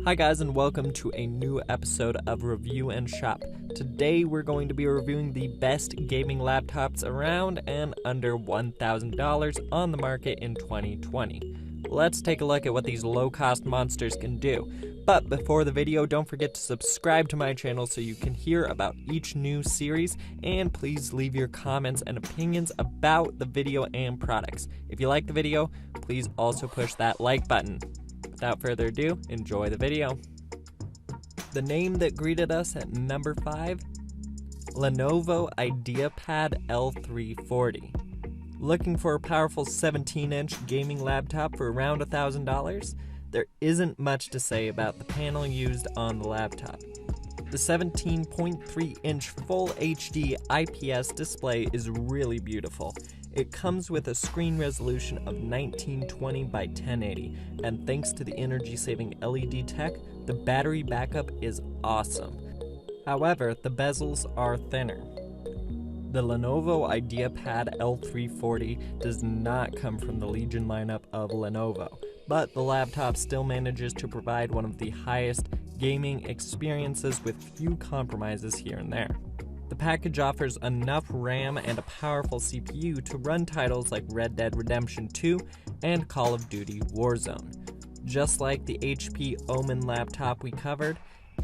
Hi guys, and welcome to a new episode of Review and Shop. Today we're going to be reviewing the best gaming laptops around and under $1,000 on the market in 2020. Let's take a look at what these low-cost monsters can do. But before the video, don't forget to subscribe to my channel so you can hear about each new series, and please leave your comments and opinions about the video and products. If you like the video, please also push that like button. Without further ado, enjoy the video. The name that greeted us at number 5, Lenovo IdeaPad L340. Looking for a powerful 17-inch gaming laptop for around $1,000? There isn't much to say about the panel used on the laptop. The 17.3-inch Full HD IPS display is really beautiful. It comes with a screen resolution of 1920 by 1080, and thanks to the energy-saving LED tech, the battery backup is awesome. However, the bezels are thinner. The Lenovo IdeaPad L340 does not come from the Legion lineup of Lenovo, but the laptop still manages to provide one of the highest gaming experiences with few compromises here and there. The package offers enough RAM and a powerful CPU to run titles like Red Dead Redemption 2 and Call of Duty Warzone. Just like the HP Omen laptop we covered,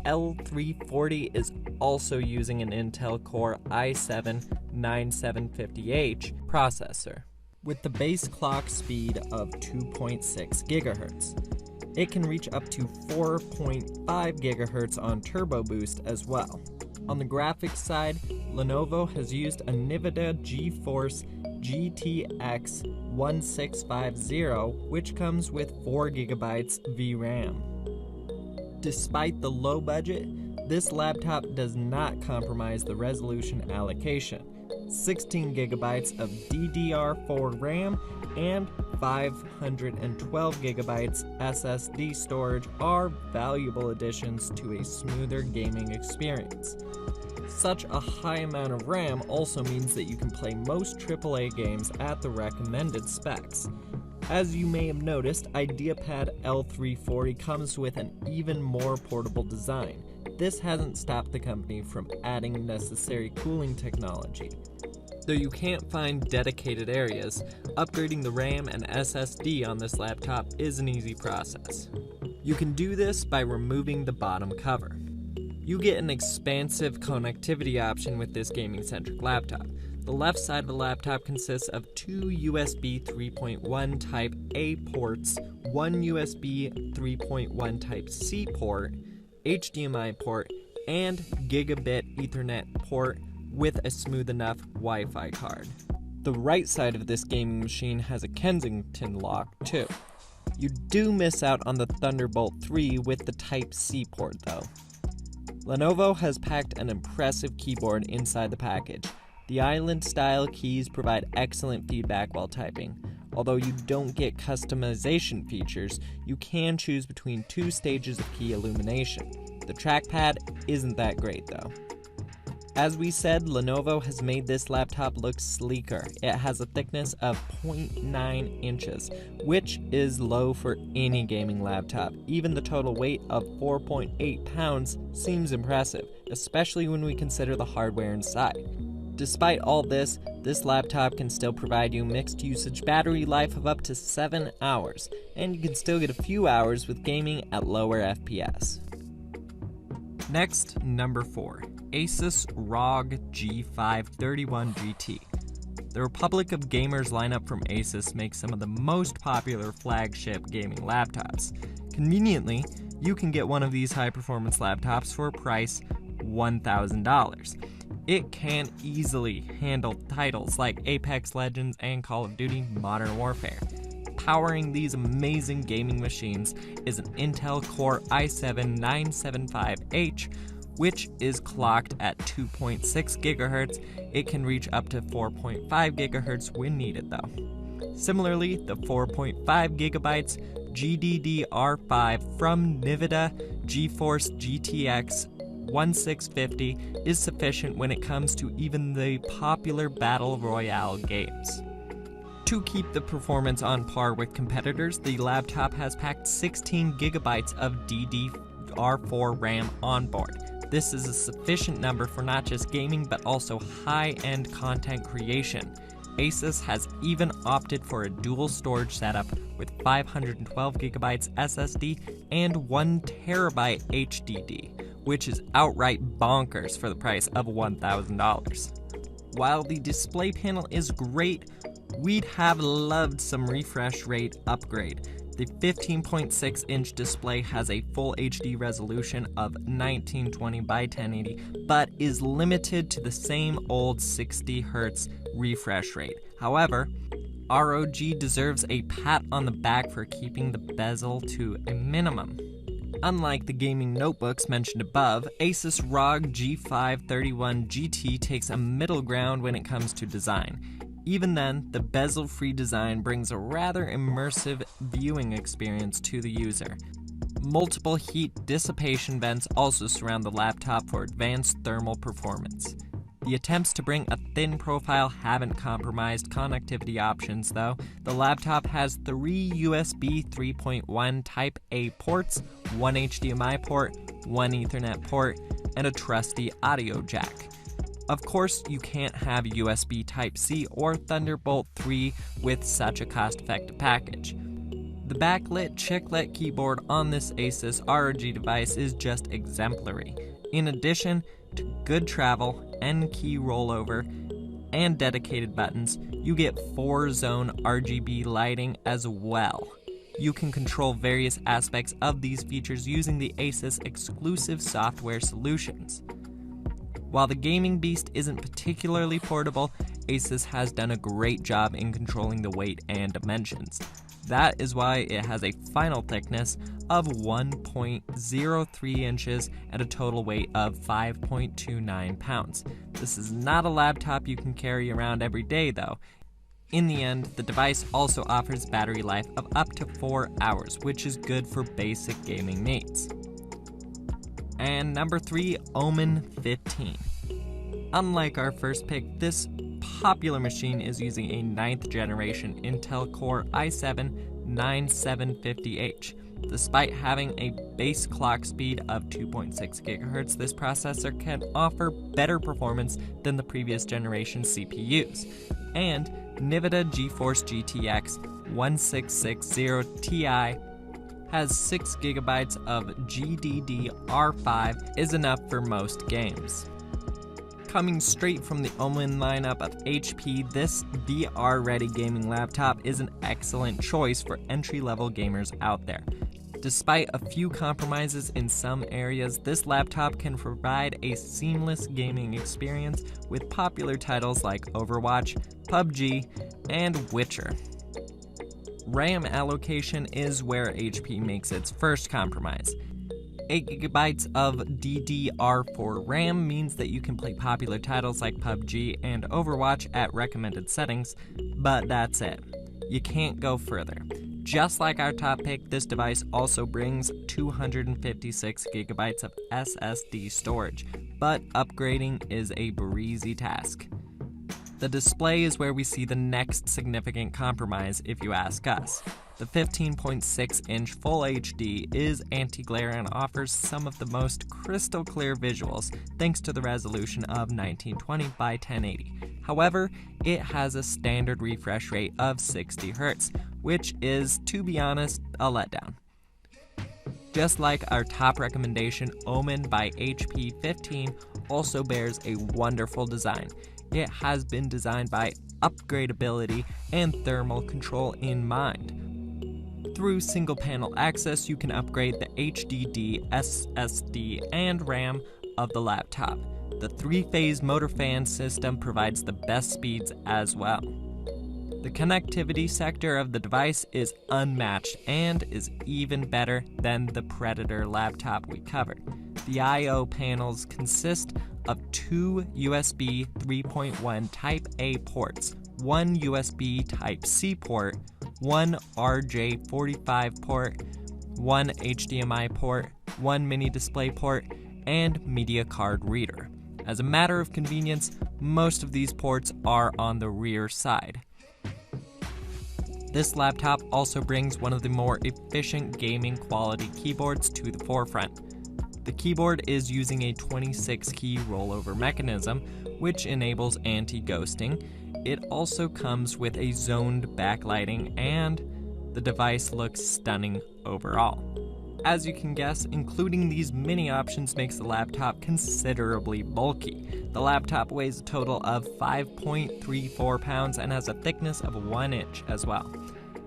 L340 is also using an Intel Core i7-9750H processor with the base clock speed of 2.6 GHz. It can reach up to 4.5 GHz on Turbo Boost as well. On the graphics side, Lenovo has used a NVIDIA GeForce GTX 1650, which comes with 4 GB VRAM. Despite the low budget, this laptop does not compromise the resolution allocation. 16 GB of DDR4 RAM and 512 GB SSD storage are valuable additions to a smoother gaming experience. Such a high amount of RAM also means that you can play most AAA games at the recommended specs. As you may have noticed, IdeaPad L340 comes with an even more portable design. This hasn't stopped the company from adding necessary cooling technology. Though you can't find dedicated areas, upgrading the RAM and SSD on this laptop is an easy process. You can do this by removing the bottom cover. You get an expansive connectivity option with this gaming-centric laptop. The left side of the laptop consists of 2 USB 3.1 Type A ports, 1 USB 3.1 Type C port, HDMI port, and Gigabit Ethernet port with a smooth enough Wi-Fi card. The right side of this gaming machine has a Kensington lock too. You do miss out on the Thunderbolt 3 with the Type C port though. Lenovo has packed an impressive keyboard inside the package. The island-style keys provide excellent feedback while typing. Although you don't get customization features, you can choose between 2 stages of key illumination. The trackpad isn't that great though. As we said, Lenovo has made this laptop look sleeker. It has a thickness of 0.9 inches, which is low for any gaming laptop. Even the total weight of 4.8 pounds seems impressive, especially when we consider the hardware inside. Despite all this laptop can still provide you mixed usage battery life of up to 7 hours, and you can still get a few hours with gaming at lower FPS. Next, number 4. ASUS ROG G531 GT. The Republic of Gamers lineup from ASUS makes some of the most popular flagship gaming laptops. Conveniently, you can get one of these high-performance laptops for a price $1,000. It can easily handle titles like Apex Legends and Call of Duty Modern Warfare. Powering these amazing gaming machines is an Intel Core i7-9750H, which is clocked at 2.6 GHz. It can reach up to 4.5 GHz when needed though. Similarly, the 4.5 GB GDDR5 from NVIDIA GeForce GTX 1650 is sufficient when it comes to even the popular Battle Royale games. To keep the performance on par with competitors, the laptop has packed 16 gigabytes of DDR4 RAM on board. This is a sufficient number for not just gaming but also high-end content creation. ASUS has even opted for a dual storage setup with 512 gigabytes SSD and 1 terabyte HDD, which is outright bonkers for the price of $1,000. While the display panel is great, we'd have loved some refresh rate upgrade. The 15.6-inch display has a full HD resolution of 1920 by 1080, but is limited to the same old 60 Hz refresh rate. However, ROG deserves a pat on the back for keeping the bezel to a minimum. Unlike the gaming notebooks mentioned above, ASUS ROG G531 GT takes a middle ground when it comes to design. Even then, the bezel-free design brings a rather immersive viewing experience to the user. Multiple heat dissipation vents also surround the laptop for advanced thermal performance. The attempts to bring a thin profile haven't compromised connectivity options though. The laptop has 3 USB 3.1 Type-A ports, 1 HDMI port, 1 Ethernet port, and a trusty audio jack. Of course, you can't have USB Type-C or Thunderbolt 3 with such a cost-effective package. The backlit chiclet keyboard on this ASUS ROG device is just exemplary. In addition to good travel, N-key rollover, and dedicated buttons, you get 4-zone RGB lighting as well. You can control various aspects of these features using the ASUS exclusive software solutions. While the gaming beast isn't particularly portable, ASUS has done a great job in controlling the weight and dimensions. That is why it has a final thickness of 1.03 inches and a total weight of 5.29 pounds. This is not a laptop you can carry around every day though. In the end, the device also offers battery life of up to 4 hours, which is good for basic gaming needs. And number 3, Omen 15. Unlike our first pick, this popular machine is using a 9th generation Intel Core i7-9750H. Despite having a base clock speed of 2.6 GHz, this processor can offer better performance than the previous generation CPUs. And NVIDIA GeForce GTX 1660 Ti has 6 GB of GDDR5 is enough for most games. Coming straight from the Omen lineup of HP, this VR-ready gaming laptop is an excellent choice for entry-level gamers out there. Despite a few compromises in some areas, this laptop can provide a seamless gaming experience with popular titles like Overwatch, PUBG, and Witcher. RAM allocation is where HP makes its first compromise. 8 GB of DDR4 RAM means that you can play popular titles like PUBG and Overwatch at recommended settings, but that's it. You can't go further. Just like our top pick, this device also brings 256 GB of SSD storage, but upgrading is a breezy task. The display is where we see the next significant compromise if you ask us. The 15.6-inch Full HD is anti-glare and offers some of the most crystal clear visuals thanks to the resolution of 1920 by 1080. However, it has a standard refresh rate of 60 Hz, which is, to be honest, a letdown. Just like our top recommendation, Omen by HP 15 also bears a wonderful design. It has been designed by upgradability and thermal control in mind. Through single panel access, you can upgrade the HDD, SSD, and RAM of the laptop. The 3-phase motor fan system provides the best speeds as well. The connectivity sector of the device is unmatched and is even better than the Predator laptop we covered. The I/O panels consist of 2 USB 3.1 Type-A ports, 1 USB Type-C port, 1 RJ45 port, 1 HDMI port, 1 mini display port, and media card reader. As a matter of convenience, most of these ports are on the rear side. This laptop also brings one of the more efficient gaming quality keyboards to the forefront. The keyboard is using a 26-key rollover mechanism, which enables anti-ghosting. It also comes with a zoned backlighting, and the device looks stunning overall. As you can guess, including these many options makes the laptop considerably bulky. The laptop weighs a total of 5.34 pounds and has a thickness of 1 inch as well.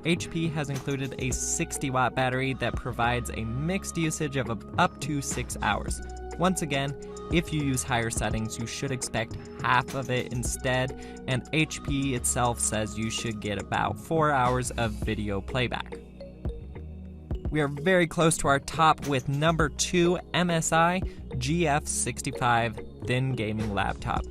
HP has included a 60-watt battery that provides a mixed usage of up to 6 hours. Once again, if you use higher settings, you should expect half of it instead, and HP itself says you should get about 4 hours of video playback. We are very close to our top with number 2, MSI GF65 Thin gaming laptop.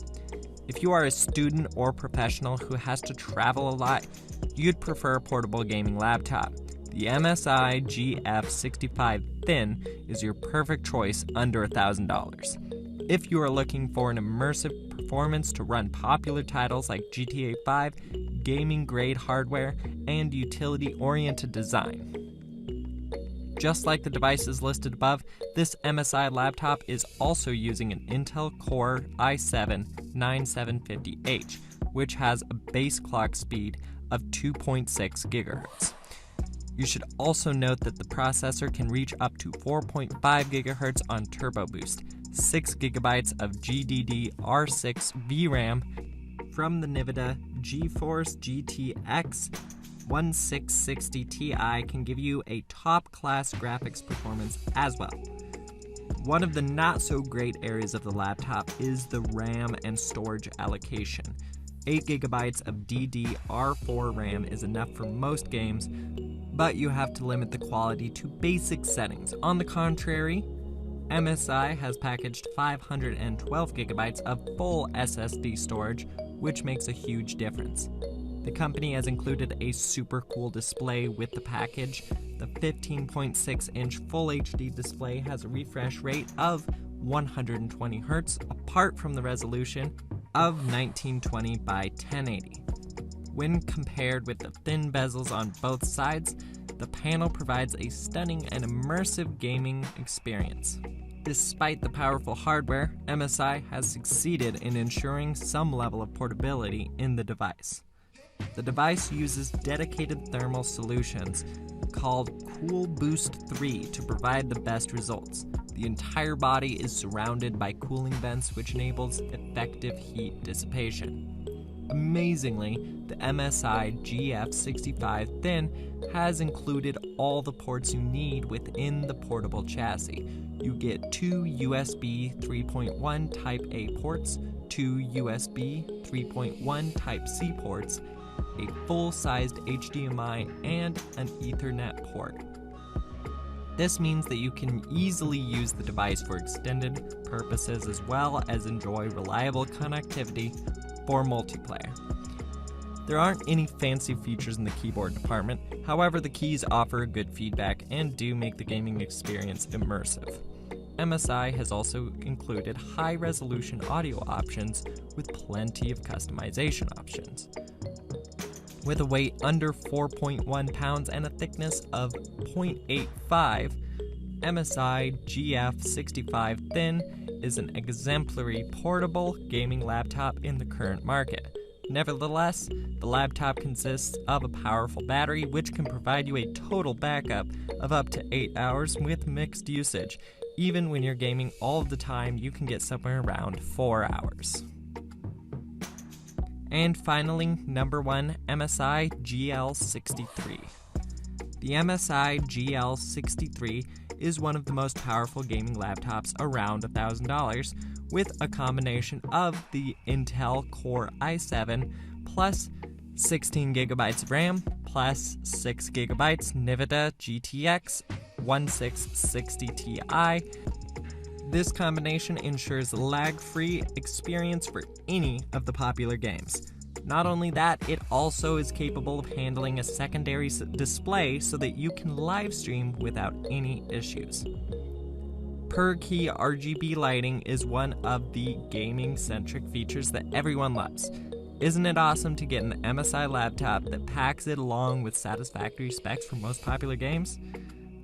If you are a student or professional who has to travel a lot, you'd prefer a portable gaming laptop. The MSI GF65 Thin is your perfect choice under $1,000. If you are looking for an immersive performance to run popular titles like GTA 5, gaming-grade hardware, and utility-oriented design. Just like the devices listed above, this MSI laptop is also using an Intel Core i7-9750H, which has a base clock speed of 2.6 GHz. You should also note that the processor can reach up to 4.5 GHz on Turbo Boost, 6 GB of GDDR6 VRAM from the NVIDIA GeForce GTX 1660 Ti can give you a top-class graphics performance as well. One of the not-so-great areas of the laptop is the RAM and storage allocation. 8 GB of DDR4 RAM is enough for most games, but you have to limit the quality to basic settings. On the contrary, MSI has packaged 512 GB of full SSD storage, which makes a huge difference. The company has included a super cool display with the package. The 15.6-inch Full HD display has a refresh rate of 120 Hz, apart from the resolution of 1920 by 1080. When compared with the thin bezels on both sides, the panel provides a stunning and immersive gaming experience. Despite the powerful hardware, MSI has succeeded in ensuring some level of portability in the device. The device uses dedicated thermal solutions called Cool Boost 3 to provide the best results. The entire body is surrounded by cooling vents, which enables effective heat dissipation. Amazingly, the MSI GF65 Thin has included all the ports you need within the portable chassis. You get 2 USB 3.1 Type-A ports, 2 USB 3.1 Type-C ports, a full-sized HDMI, and an Ethernet port. This means that you can easily use the device for extended purposes as well as enjoy reliable connectivity for multiplayer. There aren't any fancy features in the keyboard department, however the keys offer good feedback and do make the gaming experience immersive. MSI has also included high-resolution audio options with plenty of customization options. With a weight under 4.1 pounds and a thickness of 0.85, MSI GF65 Thin is an exemplary portable gaming laptop in the current market. Nevertheless, the laptop consists of a powerful battery which can provide you a total backup of up to 8 hours with mixed usage. Even when you're gaming all of the time, you can get somewhere around 4 hours. And finally, number 1, MSI GL63. The MSI GL63 is one of the most powerful gaming laptops around $1,000, with a combination of the Intel Core i7 plus 16 GB of RAM plus 6 GB NVIDIA GTX 1660 Ti. This combination ensures lag-free experience for any of the popular games. Not only that, it also is capable of handling a secondary display so that you can live stream without any issues. Per-key RGB lighting is one of the gaming-centric features that everyone loves. Isn't it awesome to get an MSI laptop that packs it along with satisfactory specs for most popular games?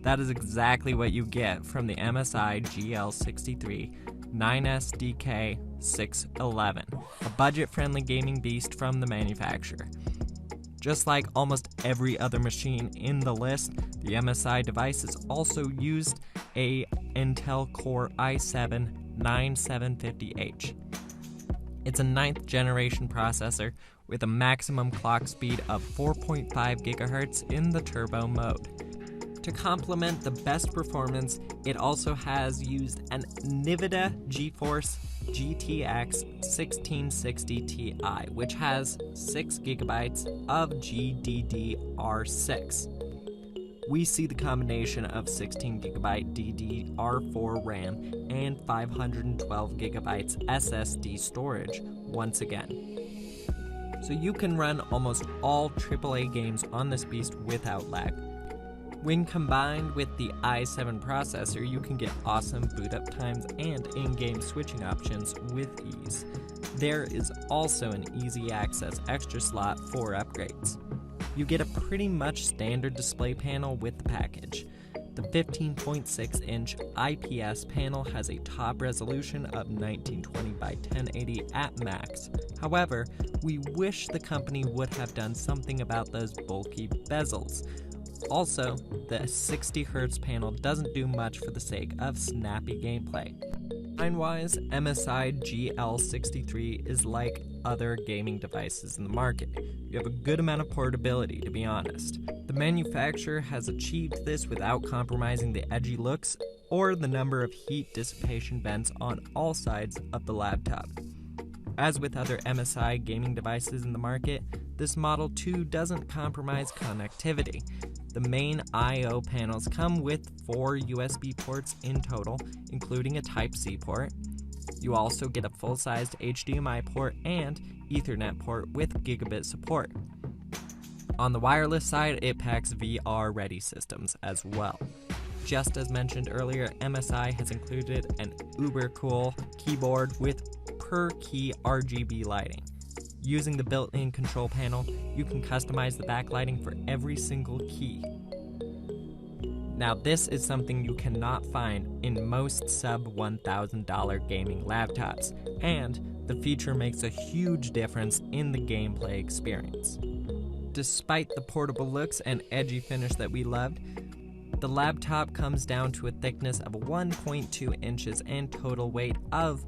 That is exactly what you get from the MSI GL63 9SDK 611, a budget-friendly gaming beast from the manufacturer. Just like almost every other machine in the list, the MSI devices also used a Intel Core i7-9750H. It's a 9th generation processor with a maximum clock speed of 4.5 GHz in the turbo mode. To complement the best performance, it also has used an NVIDIA GeForce GTX 1660 Ti, which has 6 GB of GDDR6. We see the combination of 16 GB DDR4 RAM and 512 GB SSD storage once again. So you can run almost all AAA games on this beast without lag. When combined with the i7 processor, you can get awesome boot up times and in-game switching options with ease. There is also an easy access extra slot for upgrades. You get a pretty much standard display panel with the package. The 15.6-inch IPS panel has a top resolution of 1920 by 1080 at max. However, we wish the company would have done something about those bulky bezels. Also, the 60Hz panel doesn't do much for the sake of snappy gameplay. Design-wise, MSI GL63 is like other gaming devices in the market. You have a good amount of portability, to be honest. The manufacturer has achieved this without compromising the edgy looks or the number of heat dissipation vents on all sides of the laptop. As with other MSI gaming devices in the market, this model too doesn't compromise connectivity. The main I/O panels come with 4 USB ports in total, including a Type-C port. You also get a full-sized HDMI port and Ethernet port with gigabit support. On the wireless side, it packs VR-ready systems as well. Just as mentioned earlier, MSI has included an uber cool keyboard with per-key RGB lighting. Using the built-in control panel, you can customize the backlighting for every single key. Now, this is something you cannot find in most sub-$1,000 gaming laptops, and the feature makes a huge difference in the gameplay experience. Despite the portable looks and edgy finish that we loved, the laptop comes down to a thickness of 1.2 inches and total weight of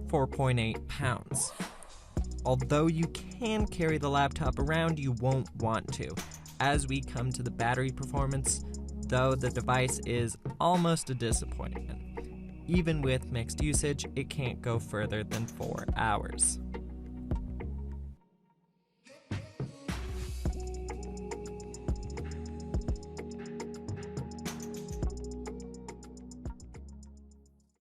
4.8 pounds. Although you can carry the laptop around, you won't want to. As we come to the battery performance, though, the device is almost a disappointment. Even with mixed usage, it can't go further than 4 hours.